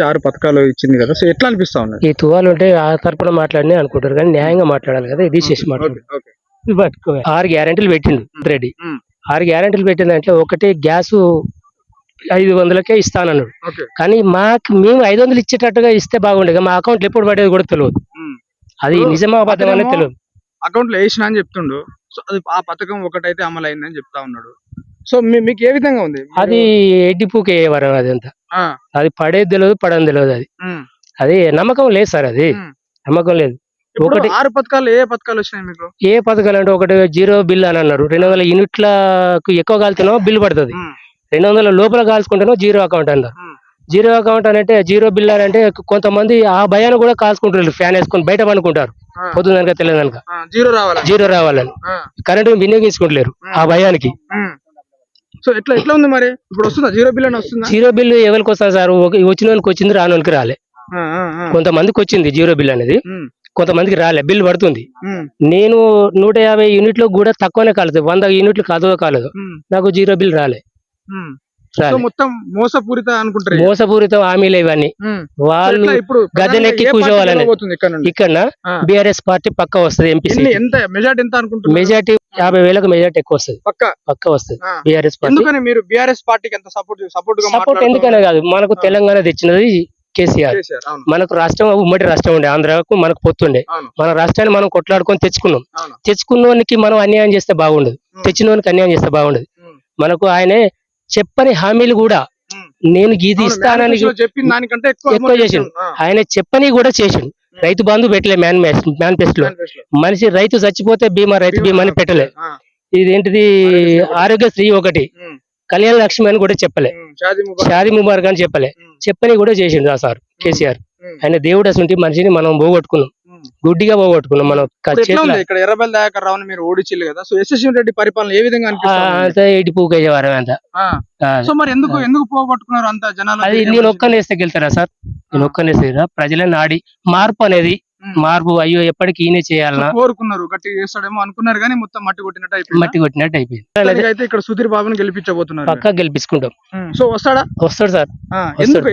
6 పథకాలు ఇచ్చింది కదా, సో ఎట్లా అనిపిస్తా ఉన్నది? ఈ తువాలు ఉంటే ఆ తరపున మాట్లాడినే అనుకుంటారు కానీ న్యాయంగా మాట్లాడాలి కదా, ఇది చేసి మాట్లాడు. ఓకే. 6 గ్యారెంటీలు పెట్టిండు రెడ్డి. ఉమ్. 6 గ్యారెంటీలు పెట్టిందంటే ఒకటి గ్యాసు 500కే ఇస్తానన్నాడు. ఓకే. కానీ మేము 500 ఇచ్చేటట్టుగా ఇస్తే బాగుండేది. మా అకౌంట్ ఎప్పుడు పడేది కూడా తెలియదు. అది నిజమా అబద్ధం అనేది తెలియదు. అకౌంట్ లో వేసిన అని చెప్తుండు. సో అది ఆ పథకం ఒకటైతే అమలు అయిందని చెప్తా ఉన్నాడు. సో మీకు ఏ విధంగా ఉంది? అది ఎడ్డిపూకే వరం అదంతా. అది పడేది తెలియదు, పడని తెలియదు. అది నమ్మకం లేదు సార్, అది నమ్మకం లేదు. ఒకటి 6 పథకాలు ఏ పథకాలు వచ్చినాయి మీకు? ఏ పథకాలు అంటే ఒకటి 0 బిల్ అని అన్నారు. 200 యూనిట్లకు ఎక్కువ కాల్తేనో బిల్ పడుతుంది, 200 లోపల కాల్చుకుంటేనో 0 అకౌంట్ అన్నారు. 0 అకౌంట్ అని అంటే 0 బిల్ అని అంటే కొంతమంది ఆ భయాన్ని కూడా కాల్చుకుంటారు, ఫ్యాన్ వేసుకొని బయట పనుకుంటారు పొద్దునక తెలియదనక 0 రావాలని. కరెంటు వినియోగించుకుంటలేరు ఆ భయానికి. సో ఎట్లా ఉంది మరి? ఇప్పుడు వస్తుందా 0 బిల్ అని? వస్తుందా 0 బిల్? ఎవరికి వస్తుంది సార్? వచ్చిన వాళ్ళకి వచ్చింది, రాని వాళ్ళకి రాలే. కొంతమందికి వచ్చింది 0 బిల్ అనేది, కొంతమందికి రాలే. బిల్ పడుతుంది. నేను 150 యూనిట్లు కూడా తక్కువనే కాలేదు, 100 యూనిట్లు కాలేదు. నాకు 0 బిల్ రాలే. మొత్తం మోసపూరిత అనుకుంటారు, మోసపూరిత హామీలు ఇవన్నీ. వాళ్ళు ఇప్పుడు గద్దెనెక్కి కూర్చోవాలని. ఇక్కడ బీఆర్ఎస్ పార్టీ పక్క వస్తుంది. ఎంపీ మెజార్టీ ఎంత అనుకుంటున్నారు? మెజార్టీ 50,000కు మెజార్టీ ఎక్కువ వస్తుంది, పక్క వస్తుంది బీఆర్ఎస్ పార్టీ. మీరు బీఆర్ఎస్ పార్టీకి ఎంత సపోర్ట్ ఎందుకనే కాదు, మనకు తెలంగాణ తెచ్చినది కేసీఆర్. మనకు రాష్ట్రం ఉమ్మడి రాష్ట్రం ఉండే, ఆంధ్రాకు మనకు పొత్తుండే. మన రాష్ట్రాన్ని మనం కొట్లాడుకొని తెచ్చుకున్నోనికి మనం అన్యాయం చేస్తే బాగుండదు, తెచ్చినోనికి అన్యాయం చేస్తే బాగుండదు. మనకు ఆయనే చెప్పని హామీలు కూడా నేను ఇది ఇస్తానని చెప్పిన దానికంటే ఎక్కువ చేసిండు. ఆయన చెప్పని కూడా చేసిండు. రైతు బంధు పెట్టలే మేనిఫెస్టోలో. మనిషి రైతు చచ్చిపోతే బీమా, రైతు బీమా అని పెట్టలే. ఇదేంటిది ఆరోగ్యశ్రీ ఒకటి, కళ్యాణ లక్ష్మి అని కూడా చెప్పలే, షాదీ ముబారక్ అని చెప్పని కూడా చేసిండు ఆ సార్ కేసీఆర్. ఆయన దేవుడు అసలు మనిషిని మనం పోగొట్టుకున్నాం, గుడ్డిగా పోగొట్టుకున్నాం మనం. ఇక్కడ ఎర్రబెల్లి దయాకర్ రావుని మీరు ఓడించిల్లు కదా, సో యశస్వి రెడ్డి పరిపాలన ఏ విధంగా అంతా ఎడిపోకే వారం అంతా. సో మరి ఎందుకు పోగొట్టుకున్నారు అంత జనాలు? అది నేను ఒక్కనేస్తే గెలుతారా సార్? నేను ఒక్కనేస్తే ప్రజల నాడి మార్పు అనేది అయ్యో ఎప్పటికి ఈయనే చేయాలన్నా కోరుకున్నారు, గట్టి చేస్తాడేమో అనుకున్నారు కానీ మొత్తం మట్టి కొట్టినట్టు అయిపోయింది. అయితే ఇక్కడ సుధీర్ బాబుని గెలిపించబోతున్నారు, పక్కా గెలిపించుకుంటాం. సో వస్తాడు సార్.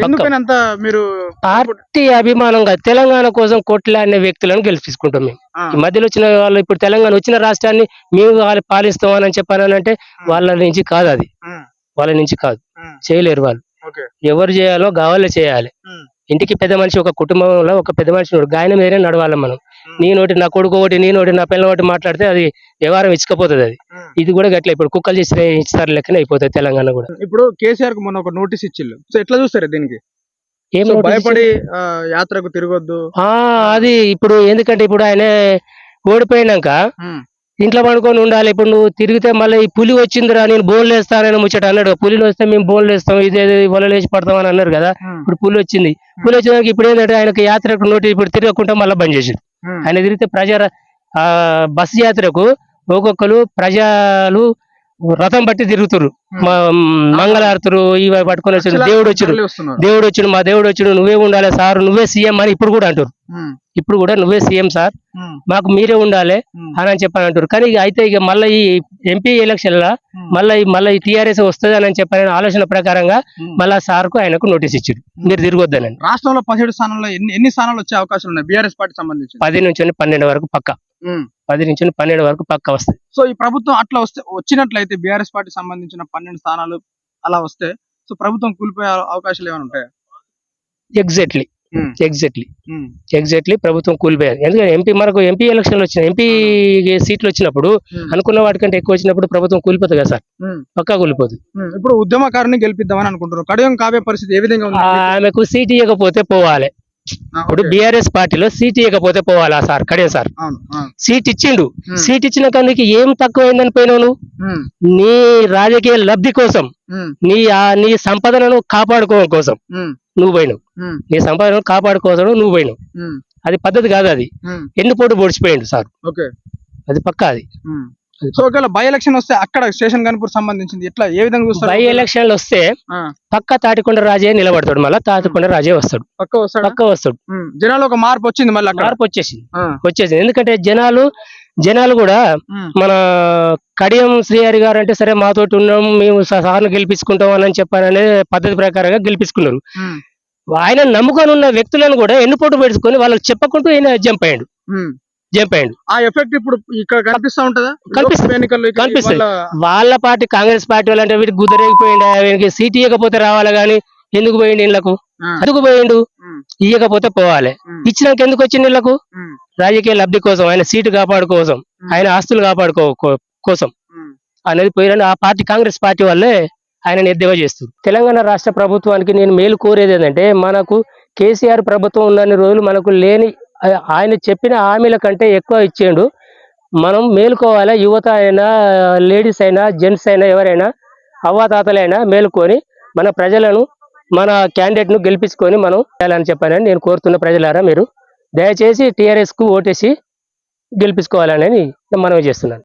ఎందుకంత మీరు పార్టీ అభిమానంగా తెలంగాణ కోసం కొట్లాడిన వ్యక్తులను గెలిపించుకుంటాం మేము. ఈ మధ్యలో వచ్చిన వాళ్ళు ఇప్పుడు తెలంగాణ వచ్చిన రాష్ట్రాన్ని మేము వాళ్ళు పాలిస్తామని చెప్పానంటే వాళ్ళ నుంచి కాదు, అది వాళ్ళ నుంచి కాదు, చేయలేరు వాళ్ళు. ఎవరు చేయాలో కావాలే చేయాలి. ఇంటికి పెద్ద మనిషి, ఒక కుటుంబంలో ఒక పెద్ద మనిషి గాయన మీదనే నడవాలి మనం. నీ నోటి నా కొడుకు ఒకటి, నీ నోటి నా పిల్లల ఒకటి మాట్లాడితే అది వ్యవహారం ఇచ్చకపోతుంది. అది ఇది కూడా గట్ల ఇప్పుడు కుక్కలు చేసిన ఇస్తారు లెక్కన అయిపోతుంది తెలంగాణ కూడా. ఇప్పుడు కేసీఆర్ కు మొన్న ఒక నోటీస్ ఇచ్చిల్లు, సో ఎట్లా చూస్తారు దీనికి? ఏం భయపడి యాత్రకు తిరగొద్దు అది ఇప్పుడు, ఎందుకంటే ఇప్పుడు ఆయన ఓడిపోయినాక ఇంట్లో పడుకొని ఉండాలి. ఇప్పుడు నువ్వు తిరిగితే మళ్ళీ ఈ పులి వచ్చిందిరా నేను బోన్లు వేస్తానని ముచ్చట అన్నాడు. పులిని వస్తే మేము బోన్లు వేస్తాం, ఇదే వలలు వేసి పడతాం అని అన్నారు కదా. ఇప్పుడు పులి వచ్చింది. పులి వచ్చినాక ఇప్పుడు ఏంటంటే ఆయనకు యాత్రకు నోటీస్ ఇప్పుడు తిరగకుండా మళ్ళీ బంద్ చేసింది. ఆయన తిరిగితే బస్సు యాత్రకు ఒక్కొక్కరు ప్రజలు రథం బట్టి తిరుగుతారు, మంగళారతులు ఇవి పట్టుకొని వచ్చారు. దేవుడు వచ్చిడు మా దేవుడు వచ్చిడు, నువ్వే ఉండాలి సార్, నువ్వే సీఎం అని ఇప్పుడు కూడా అంటారు. ఇప్పుడు కూడా నువ్వే సీఎం సార్, మాకు మీరే ఉండాలి అని చెప్పని అంటారు. కానీ అయితే ఇక మళ్ళీ ఈ ఎంపీ ఎలక్షన్ లా మళ్ళీ ఈ టీఆర్ఎస్ వస్తుంది అని చెప్పని ఆలోచన ప్రకారంగా మళ్ళా సార్ కు ఆయనకు నోటీస్ ఇచ్చారు, మీరు తిరగొద్దని. రాష్ట్రంలో 17 స్థానాల్లో ఎన్ని స్థానాలు వచ్చే అవకాశాలు ఉన్నాయి బీఆర్ఎస్ పార్టీ సంబంధించి? 10 నుంచి 12 వరకు పక్క, 10 నుంచి 12 వరకు పక్క వస్తాయి. సో ఈ ప్రభుత్వం అట్లా వచ్చినట్లయితే బీఆర్ఎస్ పార్టీ సంబంధించిన 12 స్థానాలు అలా వస్తే, సో ప్రభుత్వం కూలిపోయే అవకాశాలు ఏమైనా ఉంటాయా? ఎగ్జాక్ట్లీ ప్రభుత్వం కూలిపోయారు. ఎందుకంటే మనకు ఎంపీ ఎలక్షన్లు వచ్చినాయి, ఎంపీ సీట్లు వచ్చినప్పుడు అనుకున్న వాటికంటే ఎక్కువ వచ్చినప్పుడు ప్రభుత్వం కూలిపోతుంది కదా సార్, పక్కా కూలిపోతుంది. ఇప్పుడు ఉద్యమకారుని గెలిపిద్దామని అనుకుంటున్నారు, కడియం కావ్య పరిస్థితి ఏ విధంగా ఉంది? ఆమెకు సీట్ ఇవ్వకపోతే పోవాలి. ఇప్పుడు బీఆర్ఎస్ పార్టీలో సీట్ ఇవ్వకపోతే పోవాలా సార్? కడియం సార్ సీట్ ఇచ్చిండు, సీట్ ఇచ్చిన కానీ ఏం తక్కువైందని పోయినావు నువ్వు? నీ రాజకీయ లబ్ధి కోసం, నీ సంపదను కాపాడుకోవడం కోసం నువ్వు పోయినావు, నీ సంపాదనను కాపాడుకోవడం నువ్వు పోయినావు. అది పద్ధతి కాదు. అది ఎన్ని పోటు పొడిచిపోయిండు సార్, అది పక్కా. అది బై ఎలక్షన్ వస్తే అక్కడ స్టేషన్ గన్పూర్ సంబంధించింది ఎట్లా ఏ విధంగా చూస్తారు? బై ఎలక్షన్లు వస్తే పక్క తాటికొండ రాజే నిలబడతాడు, మళ్ళీ తాటికొండ రాజే వస్తాడు, పక్క వస్తాడు. జనాలు ఒక మార్పు వచ్చింది, మళ్ళీ మార్పు వచ్చేసింది. ఎందుకంటే జనాలు కూడా మన కడియం శ్రీహరి గారు అంటే సరే మాతోటి ఉన్నాం, మేము సార్ను గెలిపించుకుంటాం అని చెప్పారనే పద్ధతి ప్రకారంగా గెలిపించుకున్నారు. ఆయన నమ్ముకొని ఉన్న వ్యక్తులను కూడా ఎన్నుపోటు పెట్టుకొని వాళ్ళకి చెప్పకుండా ఈయన జంప్ అయ్యాడు. ఆ ఎఫెక్ట్ ఇప్పుడు ఇక్కడ కనిపిస్తా ఉంటదా? కనిపిస్తుంది. లోక్సభ ఎన్నికల్లో ఇట్లా కనిపిస్తుంది. వాళ్ళ- వాళ్ళ పార్టీ కాంగ్రెస్ పార్టీ వాళ్ళు అంటే వీటికి గుద్దరేగిపోయిండు, వీనికి సీట్ ఇవ్వకపోతే రావాలి గాని ఎందుకు పోయిండు ఇళ్లకు? ఆ, అందుకు పోయిండు. ఉమ్, ఇవ్వకపోతే పోవాలి. ఉమ్, ఇచ్చినాక ఎందుకు వచ్చింది ఇళ్లకు? ఉమ్, రాజకీయ లబ్ధి కోసం, ఆయన సీటు కాపాడుకోసం, ఆయన ఆస్తులు కోసం ఉమ్, అనేది పోయిన ఆ పార్టీ కాంగ్రెస్ పార్టీ వాళ్ళే ఆయన ఎద్దేవా చేస్తుంది. తెలంగాణ రాష్ట్ర ప్రభుత్వానికి నేను మేలు కోరేది ఏంటంటే, మనకు కేసీఆర్ ప్రభుత్వం ఉన్నన్ని రోజులు మనకు లేని ఆయన చెప్పిన హామీల కంటే ఎక్కువ ఇచ్చేయండు. మనం మేలుకోవాలి. యువత అయినా, లేడీస్ అయినా, జెంట్స్ అయినా, ఎవరైనా అవ్వాతాతలైనా మేలుకొని మన ప్రజలను, మన క్యాండిడేట్ ను గెలిపించుకొని మనం చేయాలని చెప్పానని నేను కోరుతున్న ప్రజలారా, మీరు దయచేసి టీఆర్ఎస్ కు ఓటేసి గెలిపించుకోవాలని మనవి చేస్తున్నాను.